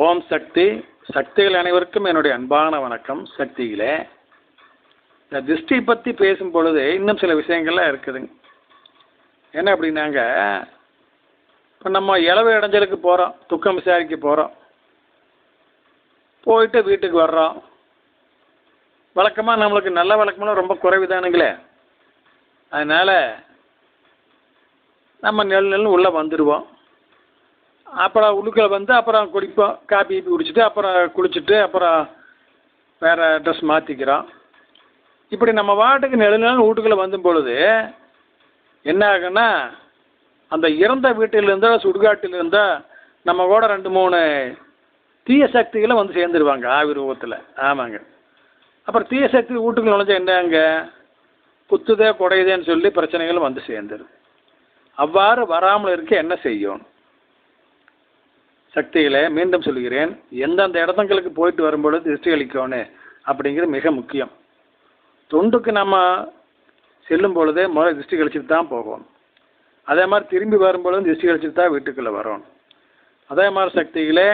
ஓம் சக்தி. சக்திகள் அனைவருக்கும் என்னுடைய அன்பான வணக்கம். சக்திகளே, இந்த திருஷ்டி பற்றி பேசும் பொழுது இன்னும் சில விஷயங்கள்லாம் இருக்குதுங்க. என்ன அப்படின்னாங்க, இப்போ நம்ம இளவு இடைஞ்சலுக்கு போகிறோம், துக்கம் விசாரிக்க போகிறோம், போயிட்டு வீட்டுக்கு வர்றோம். வழக்கமாக நம்மளுக்கு நல்ல வழக்கமெல்லாம் ரொம்ப குறைவுதானுங்களே. அதனால் நம்ம நெல்லுன்னு உள்ளே வந்துடுவோம். அப்புறம் உள்ளுக்குள்ள வந்து அப்புறம் குடிப்போம், காப்பி குடிச்சிட்டு அப்புறம் குளிச்சுட்டு அப்புறம் வேறு ட்ரெஸ் மாற்றிக்கிறோம். இப்படி நம்ம வாட்டுக்கு நெடுநாள் வீட்டுக்குள்ளே வந்தும் பொழுது என்ன ஆகுன்னா, அந்த இறந்த வீட்டிலிருந்தோ சுடுகாட்டிலிருந்தோ நம்ம கூட 2-3 தீய சக்திகளும் வந்து சேர்ந்துருவாங்க ஆவி ரூபத்தில். ஆமாங்க. அப்புறம் தீய சக்தி வீட்டுக்குள்ள நுழைஞ்சா என்னங்க, குத்துதே குடையுதேன்னு சொல்லி பிரச்சனைகள் வந்து சேர்ந்துடும். அவ்வாறு வராமல் இருக்க என்ன செய்யும்? சக்திகளை மீண்டும் சொல்கிறேன், எந்தெந்த இடத்துங்களுக்கு போயிட்டு வரும்பொழுது திருஷ்டி அளிக்கணும் அப்படிங்கிறது மிக முக்கியம். தொண்டுக்கு நம்ம செல்லும் பொழுதே முதல்ல திருஷ்டி கழிச்சிட்டு தான் போகணும். அதே மாதிரி திரும்பி வரும்பொழுதும் திருஷ்டி கழிச்சிட்டு தான் வீட்டுக்குள்ளே வரணும். அதே மாதிரி சக்திகளே,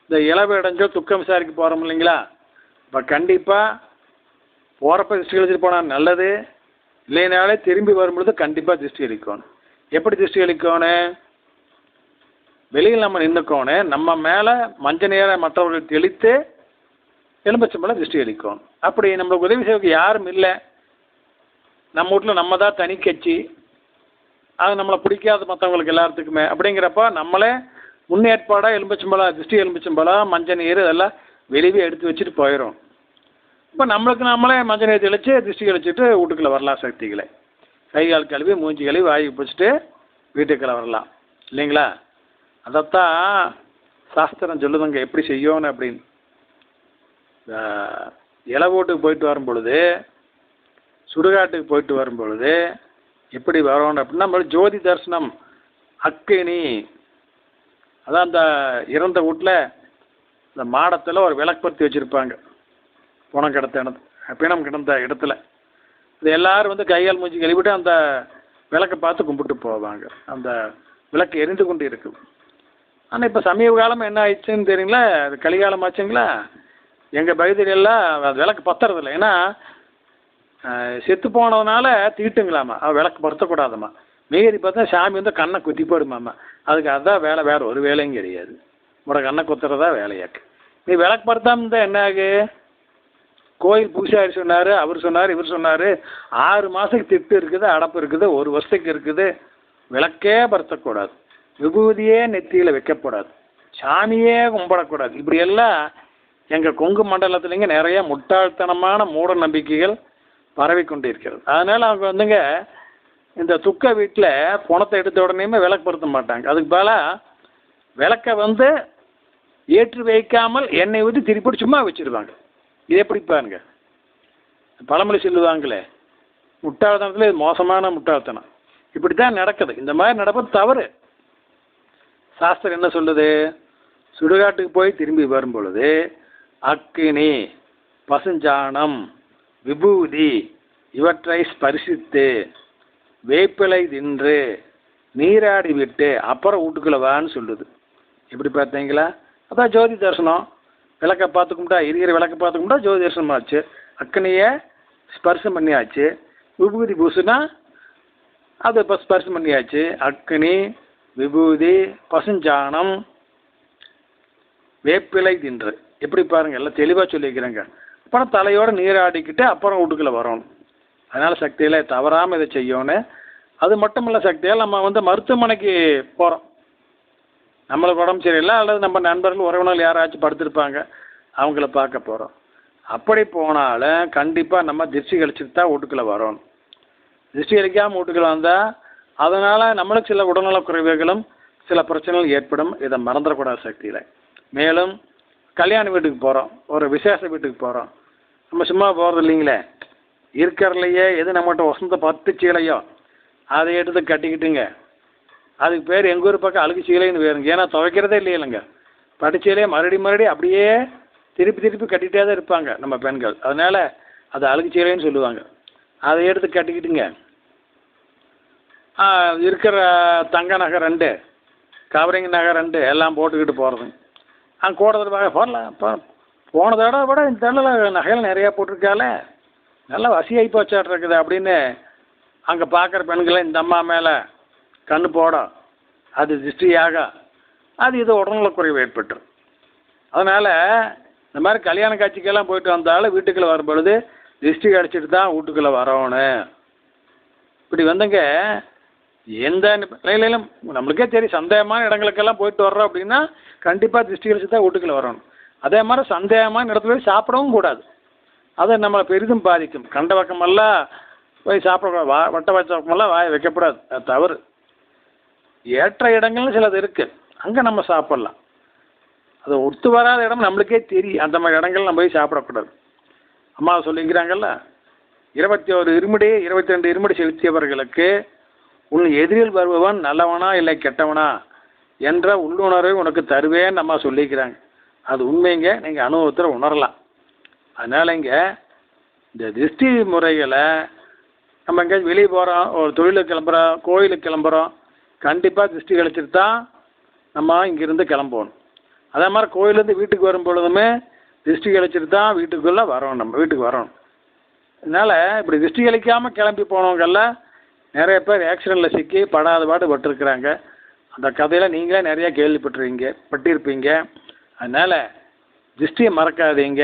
இந்த இளவு இடைஞ்சோ துக்கம் விசாரிக்க போகிறோம் இல்லைங்களா, இப்போ கண்டிப்பாக போகிறப்ப திருஷ்டி கழிச்சிட்டு போனால் நல்லது. இல்லைனாலே திரும்பி வரும்பொழுது கண்டிப்பாக திருஷ்டி அளிக்கணும். எப்படி திருஷ்டி அளிக்கணும்? வெளியில் நம்ம நின்றுக்கோணும், நம்ம மேலே மஞ்சள் நீரை மற்றவர்கள் தெளித்து எலும்பச்சம்பழம் திருஷ்டி அளிக்கணும். அப்படி நம்மளுக்கு உதவி செய்வதற்கு யாரும் இல்லை, நம்ம வீட்டில் நம்ம தான் தனி கட்சி, அது நம்மளை பிடிக்காத மற்றவங்களுக்கு எல்லாத்துக்குமே. அப்படிங்கிறப்ப நம்மளே முன்னேற்பாடாக எலும்பச்சம்பழம், திருஷ்டி எலும்பச்சம்பழம், மஞ்சள் நீர் இதெல்லாம் வெளியே எடுத்து வச்சுட்டு போயிடும். இப்போ நம்மளுக்கு நம்மளே மஞ்சள் நீர் தெளித்து திருஷ்டி கழிச்சிட்டு வீட்டுக்குள்ளே வரலாம். சக்திகளை கை கால் கழுவி மூஞ்சி கழுவி வாய் பிடிச்சிட்டு வீட்டுக்குள்ளே வரலாம் இல்லைங்களா. அதைத்தான் சாஸ்திரம் சொல்லுதுங்க எப்படி செய்யணும் அப்படின்னு. இளவோட்டுக்கு போயிட்டு வரும் பொழுது, சுடுகாட்டுக்கு போயிட்டு வரும் பொழுது எப்படி வரணும் அப்படின்னா, நம்ம ஜோதி தரிசனம் அக்கினி, அதான் அந்த இறந்த வீட்டில் இந்த மாடத்தில் ஒரு விளக்குப்படுத்தி வச்சுருப்பாங்க. பிணம் கிடந்த இடத்துல இது எல்லோரும் வந்து கையால் மூஞ்சி கழுவிட்டு அந்த விளக்கை பார்த்து கும்பிட்டு போவாங்க. அந்த விளக்கு எரிந்து கொண்டு இருக்குது. ஆனால் இப்போ சமீப காலமாக என்ன ஆயிடுச்சுன்னு தெரியுங்களா, அது கலிகாலம் ஆச்சுங்களா. எங்கள் பகுதியிலெல்லாம் அது விளக்கு பத்துறதில்லை. ஏன்னா செத்து போனதுனால தீட்டுங்களாமா, விளக்கு படுத்தக்கூடாதம்மா. மீறி பார்த்தா சாமி வந்து கண்ணை குத்தி போடுமாம்மா. அதுக்கு அதுதான் வேலை, வேறு ஒரு வேலையும் கிடையாது. உங்களோட கண்ணை குத்துறதா வேலையாக்கு. நீ விளக்கு படுத்தாமல் இருந்தால் என்ன ஆகு? கோயில் பூசாரி சொன்னார், அவர் சொன்னார், இவர் சொன்னார், 6 மாதத்துக்கு திட்டு இருக்குது, அடப்பு இருக்குது, 1 வருஷத்துக்கு இருக்குது, விளக்கே படுத்தக்கூடாது, விபூதியே நெத்தியில் வைக்கக்கூடாது, சாமியே கும்பிடக்கூடாது. இப்படியெல்லாம் எங்கள் கொங்கு மண்டலத்துலேங்க நிறைய முட்டாள்தனமான மூட நம்பிக்கைகள் பரவி கொண்டு இருக்கிறது. அதனால் அவங்க வந்துங்க இந்த துக்க வீட்டில் பணத்தை எடுத்த உடனேயுமே விளக்கு படுத்த மாட்டாங்க. அதுக்கு பதிலாக விளக்கை வந்து ஏற்றி வைக்காமல் எண்ணெய் ஊற்றி திருப்பி சும்மா வச்சுருவாங்க. இது எப்படி பாருங்க, பழமொழி சொல்லுவாங்களே, முட்டாள்தனத்தில் இது மோசமான முட்டாள்தனம். இப்படி தான் நடக்குது. இந்த மாதிரி நடப்பது தவறு. சாஸ்திரம் என்ன சொல்லுது? சுடுகாட்டுக்கு போய் திரும்பி வரும் பொழுது அக்கினி, பசுஞ்சாணம், விபூதி இவற்றை ஸ்பரிசித்து வேப்பிலை தின்று நீராடி விட்டு அப்புறம் வீட்டுக்குள்ளே வான்னு சொல்லுது. எப்படி பார்த்தீங்களா? அதான் ஜோதி தரிசனம். விளக்கை பார்த்து கும்பிட்டா, இருக்கிற விளக்கை பார்த்து கும்பிட்டா ஜோதி தரிசனம் ஆச்சு. அக்கினியை ஸ்பர்சம் பண்ணியாச்சு. விபூதி பூசுனா அது இப்போ ஸ்பர்சம் பண்ணியாச்சு. அக்கினி, விபூதி, பசுஞ்சாணம், வேப்பிலை தின்று. எப்படி பாருங்கள், எல்லாம் தெளிவாக சொல்லிக்கிறேங்க. அப்புறம் தலையோடு நீராடிக்கிட்டு அப்புறம் வீட்டுக்குள்ளே வரணும். அதனால் சக்தியில் தவறாமல் இதை செய்யணும். அது மட்டும் இல்லை சக்தியால், நம்ம வந்து மருத்துவமனைக்கு போகிறோம், நம்மளுக்கு உடம்பு சரியில்லை, அல்லது நம்ம நண்பர்கள் உறவினர்கள் யாராச்சும் படுத்திருப்பாங்க, அவங்கள பார்க்க போகிறோம். அப்படி போனாலும் கண்டிப்பாக நம்ம திருஷ்டி கழிச்சிட்டு தான் வீட்டுக்குள்ளே வரணும். திருஷ்டி கழிக்காமல் வீட்டுக்குள்ளே வந்தால் அதனால் நம்மளுக்கு சில உடல்நலக் குறைவுகளும் சில பிரச்சனைகள் ஏற்படும். இதை மறந்துடக்கூடாது சக்தியில். மேலும் கல்யாண வீட்டுக்கு போகிறோம், ஒரு விசேஷ வீட்டுக்கு போகிறோம், நம்ம சும்மா போகிறது இல்லைங்களே. இருக்கிறதுலையே எது நம்மகிட்ட வசந்த 10 சீலையோ அதை எடுத்து கட்டிக்கிட்டுங்க, அதுக்கு பேர் எங்கள் ஊர் பக்கம் அழுகு சீலைன்னு வேறுங்க. ஏன்னா துவைக்கிறதே இல்லையிலங்க. பட்டுச்சீலையே மறுபடியும் அப்படியே திருப்பி கட்டிகிட்டே தான் இருப்பாங்க நம்ம பெண்கள். அதனால் அது அழுகு சீலைன்னு சொல்லுவாங்க. அதை எடுத்து கட்டிக்கிட்டுங்க, இருக்கிற தங்க நகை 2, கவரிங் நகை 2 எல்லாம் போட்டுக்கிட்டு போகிறது. அங்கே கூடதடவை போடலாம். இப்போ போன தடவை விட இந்த தடவை நகையெல்லாம் நிறையா போட்டிருக்காளே, நல்லா வசியாகி போச்சாட்ருக்குது அப்படின்னு அங்கே பார்க்குற பெண்களை இந்த அம்மா மேலே கண்ணு போட, அது திருஷ்டியாக, அது இது உடல்நலக்குறைவு ஏற்பட்டுரும். அதனால் இந்த மாதிரி கல்யாண காட்சிக்கெல்லாம் போயிட்டு வந்தாலும் வீட்டுக்குள்ளே வரும்பொழுது திருஷ்டி அடிச்சிட்டு தான் வீட்டுக்குள்ளே வரணும். இப்படி வந்துங்க எந்த நிலையிலும் நம்மளுக்கே தெரியும், சந்தேகமான இடங்களுக்கெல்லாம் போயிட்டு வர்றோம் அப்படின்னா கண்டிப்பாக திருஷ்டி அடிச்சு தான் வீட்டுக்குள்ளே வரணும். அதே மாதிரி சந்தேகமான இடத்துல போய் சாப்பிடவும் கூடாது, அதை நம்மளை பெரிதும் பாதிக்கும். கண்ட பக்கமெல்லாம் போய் சாப்பிடக்கூடாது, வட்ட வச்ச பக்கமெல்லாம் வாயை வைக்கக்கூடாது, அது தவறு. ஏற்ற இடங்கள்னு சிலது இருக்குது, அங்கே நம்ம சாப்பிட்லாம். அது ஒத்து வராத இடம் நம்மளுக்கே தெரியும், அந்த மாதிரி இடங்கள் நம்ம போய் சாப்பிடக்கூடாது. அம்மா சொல்லிக்கிறாங்கல்ல, 21 இருமுடி 22 இருமுடி செலுத்தியவர்களுக்கு உன் எதிரில் வருபவன் நல்லவனா இல்லை கெட்டவனா என்ற உள்ளுணர்வை உனக்கு தருவேன்னு அம்மா சொல்லிக்கிறாங்க. அது உண்மைங்க, நீங்கள் அனுபவத்தில் உணரலாம். அதனால் இங்கே இந்த திருஷ்டி முறைகளை நம்ம எங்கேயாச்சும் வெளியே போகிறோம், ஒரு தொழிலுக்கு கிளம்புறோம், கோயிலுக்கு கிளம்புறோம், கண்டிப்பாக திருஷ்டி கழிச்சிட்டு தான் நம்ம இங்கேருந்து கிளம்பணும். அதே மாதிரி கோயிலேருந்து வீட்டுக்கு வரும் பொழுதுமே திருஷ்டி கழிச்சிட்டு தான் வீட்டுக்குள்ளே வரணும், நம்ம வீட்டுக்கு வரணும். அதனால் இப்படி திருஷ்டி கழிக்காமல் கிளம்பி போனவங்கெல்லாம் நிறைய பேர் ஆக்சிடெண்ட்டில் சிக்கி படாத பாடு பட்டிருக்கிறாங்க. அந்த கதையில் நீங்களே நிறையா பட்டிருப்பீங்க. அதனால் திருஷ்டியை மறக்காதீங்க.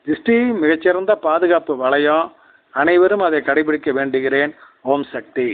திருஷ்டி மிகச்சிறந்த பாதுகாப்பு வளையம். அனைவரும் அதை கடைபிடிக்க வேண்டுகிறேன். ஓம் சக்தி.